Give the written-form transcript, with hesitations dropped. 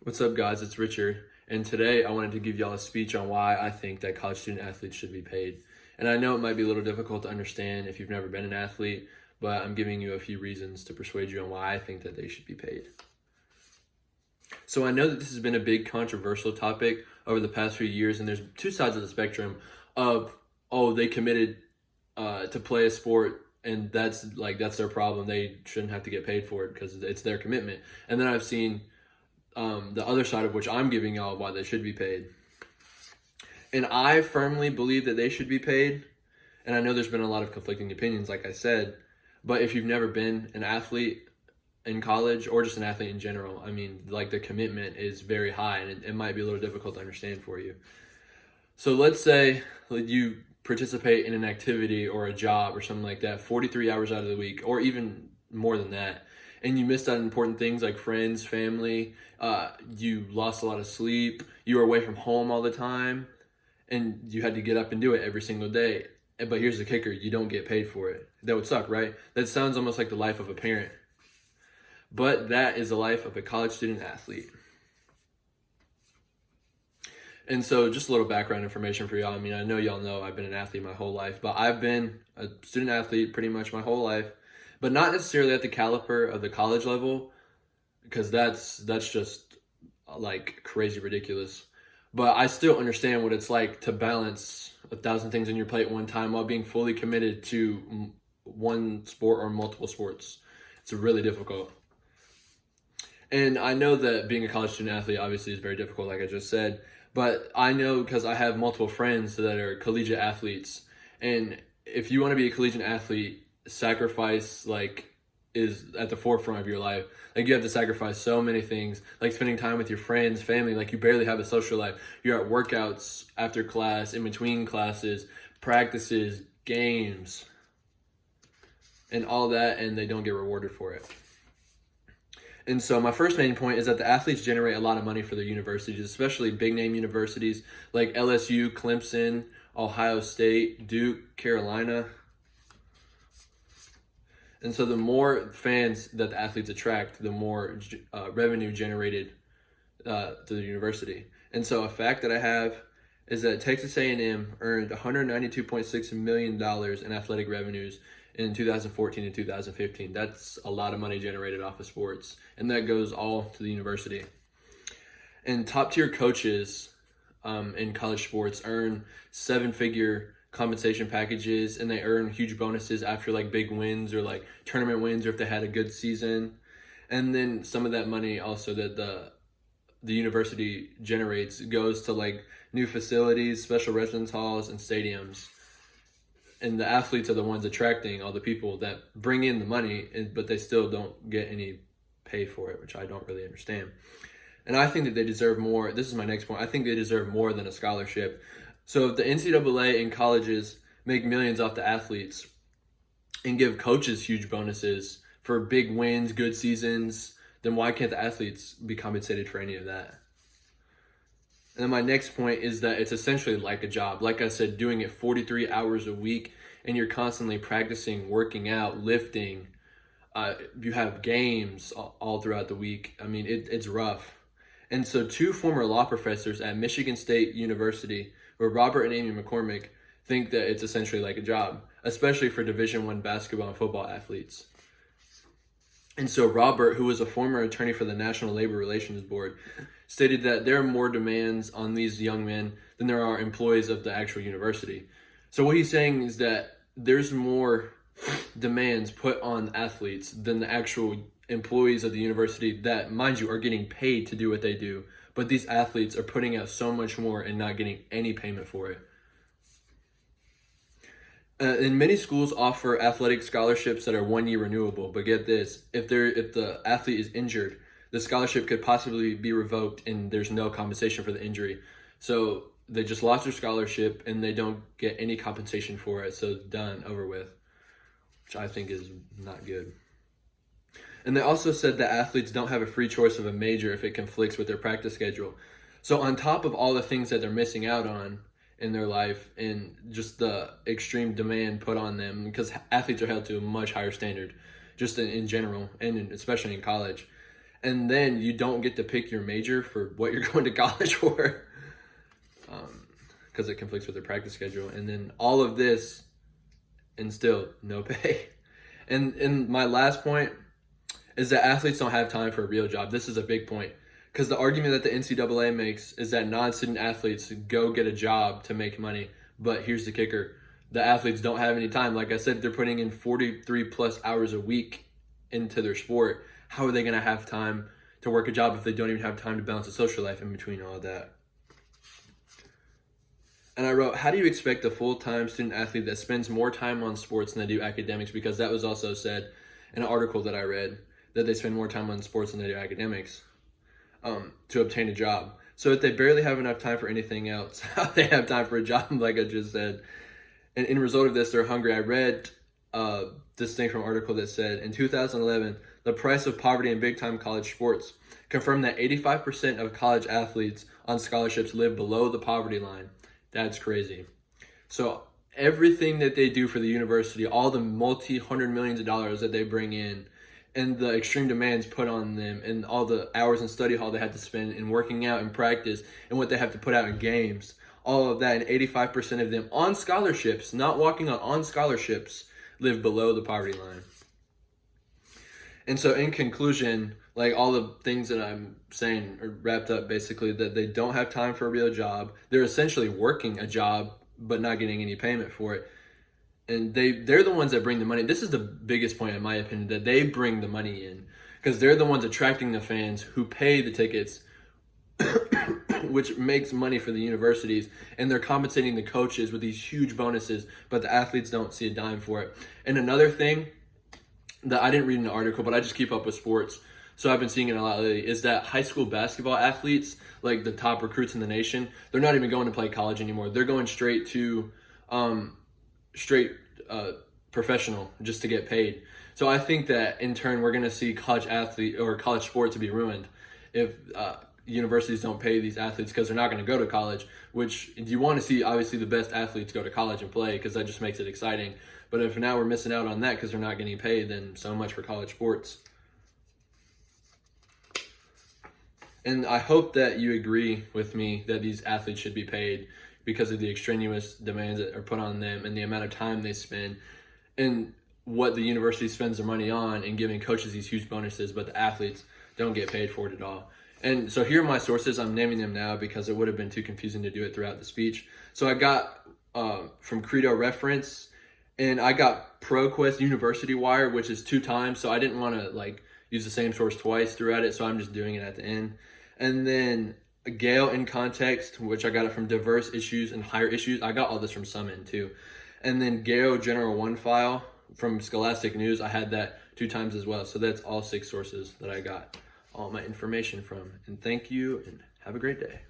What's up, guys? It's Richard, and today I wanted to give y'all a speech on why I think that college student athletes should be paid. And I know it might be a little difficult to understand if you've never been an athlete, but I'm giving you a few reasons to persuade you on why I think that they should be paid. So I know that this has been a big controversial topic over the past few years, and there's two sides of the spectrum of, oh, they committed to play a sport, and that's their problem. They shouldn't have to get paid for it because it's their commitment. And then I've seen the other side of which I'm giving y'all why they should be paid. And I firmly believe that they should be paid. And I know there's been a lot of conflicting opinions, like I said. But if you've never been an athlete in college or just an athlete in general, I mean, like the commitment is very high and it might be a little difficult to understand for you. So let's say you participate in an activity or a job or something like that 43 hours out of the week, or even more than that, and you missed out on important things like friends, family, you lost a lot of sleep, you were away from home all the time, and you had to get up and do it every single day. But here's the kicker, you don't get paid for it. That would suck, right? That sounds almost like the life of a parent. But that is the life of a college student athlete. And so just a little background information for y'all. I mean, I know y'all know I've been an athlete my whole life, but I've been a student athlete pretty much my whole life, but not necessarily at the caliber of the college level, because that's just like crazy ridiculous. But I still understand what it's like to balance 1,000 things on your plate at one time while being fully committed to one sport or multiple sports. It's really difficult. And I know that being a college student athlete obviously is very difficult, like I just said. But I know because I have multiple friends that are collegiate athletes. And if you want to be a collegiate athlete, sacrifice is at the forefront of your life. Like you have to sacrifice so many things, like spending time with your friends, family. Like you barely have a social life. You're at workouts after class, in between classes, practices, games, and all that, and they don't get rewarded for it. And so my first main point is that the athletes generate a lot of money for their universities, especially big name universities like LSU, Clemson, Ohio State, Duke, Carolina. And so the more fans that the athletes attract, the more revenue generated to the university. And so a fact that I have is that Texas A&M earned $192.6 million in athletic revenues in 2014 and 2015. That's a lot of money generated off of sports, and that goes all to the university. And top tier coaches in college sports earn seven-figure compensation packages, and they earn huge bonuses after like big wins or like tournament wins, or if they had a good season. And then some of that money also that the university generates goes to like new facilities, special residence halls, and stadiums. And the athletes are the ones attracting all the people that bring in the money, but they still don't get any pay for it, which I don't really understand. And I think that they deserve more. This is my next point. I think they deserve more than a scholarship. So if the NCAA and colleges make millions off the athletes and give coaches huge bonuses for big wins, good seasons, then why can't the athletes be compensated for any of that? And then my next point is that it's essentially like a job. Like I said, doing it 43 hours a week, and you're constantly practicing, working out, lifting. You have games all throughout the week. I mean, it's rough. And so two former law professors at Michigan State University, Robert and Amy McCormick, think that it's essentially like a job, especially for Division I basketball and football athletes. And so Robert, who was a former attorney for the National Labor Relations Board, stated that there are more demands on these young men than there are employees of the actual university. So what he's saying is that there's more demands put on athletes than the actual employees of the university that, mind you, are getting paid to do what they do. But these athletes are putting out so much more and not getting any payment for it. And many schools offer athletic scholarships that are 1 year renewable. But get this, if the athlete is injured, the scholarship could possibly be revoked and there's no compensation for the injury. So they just lost their scholarship and they don't get any compensation for it. So it's done, over with, which I think is not good. And they also said that athletes don't have a free choice of a major if it conflicts with their practice schedule. So on top of all the things that they're missing out on in their life and just the extreme demand put on them, because athletes are held to a much higher standard just in general and especially in college. and then you don't get to pick your major for what you're going to college for, because it conflicts with their practice schedule. And then all of this, and still no pay. And my last point is that athletes don't have time for a real job. This is a big point, because the argument that the NCAA makes is that non-student athletes go get a job to make money. But here's the kicker: the athletes don't have any time. Like I said, they're putting in 43 plus hours a week into their sport. How are they going to have time to work a job if they don't even have time to balance a social life in between all of that? And I wrote, how do you expect a full-time student athlete that spends more time on sports than they do academics? Because that was also said in an article that I read, that they spend more time on sports than they do academics, to obtain a job. So if they barely have enough time for anything else, how do they have time for a job, like I just said? And in result of this, they're hungry. I read this thing from an article that said, in 2011, the price of poverty in big-time college sports confirmed that 85% of college athletes on scholarships live below the poverty line. That's crazy. So everything that they do for the university, all the multi-hundred millions of dollars that they bring in, and the extreme demands put on them, and all the hours in study hall they have to spend in working out and practice, and what they have to put out in games, all of that, and 85% of them on scholarships, not walking on scholarships, live below the poverty line. And so in conclusion, like, all the things that I'm saying are wrapped up basically that they don't have time for a real job. They're essentially working a job but not getting any payment for it. And they're the ones that bring the money. This is the biggest point in my opinion, that they bring the money in, because they're the ones attracting the fans who pay the tickets, which makes money for the universities, and they're compensating the coaches with these huge bonuses, but the athletes don't see a dime for it. And another thing that I didn't read in the article, but I just keep up with sports, so I've been seeing it a lot lately, is that high school basketball athletes, like the top recruits in the nation, they're not even going to play college anymore. They're going straight to professional just to get paid. So I think that in turn we're going to see college sport to be ruined if universities don't pay these athletes, because they're not going to go to college, which you want to see obviously the best athletes go to college and play, because that just makes it exciting. But if now we're missing out on that because they're not getting paid, then so much for college sports. And I hope that you agree with me that these athletes should be paid because of the extraneous demands that are put on them and the amount of time they spend, and what the university spends their money on, and giving coaches these huge bonuses, but the athletes don't get paid for it at all. And so here are my sources. I'm naming them now because it would have been too confusing to do it throughout the speech. So I got from Credo Reference, and I got ProQuest University Wire, which is 2 times, so I didn't want to use the same source twice throughout it, so I'm just doing it at the end. And then Gale in Context, which I got it from Diverse Issues and Higher Issues. I got all this from Summon too. And then Gale General 1 file from Scholastic News. I had that 2 times as well. So that's all 6 sources that I got all my information from. And thank you, and have a great day.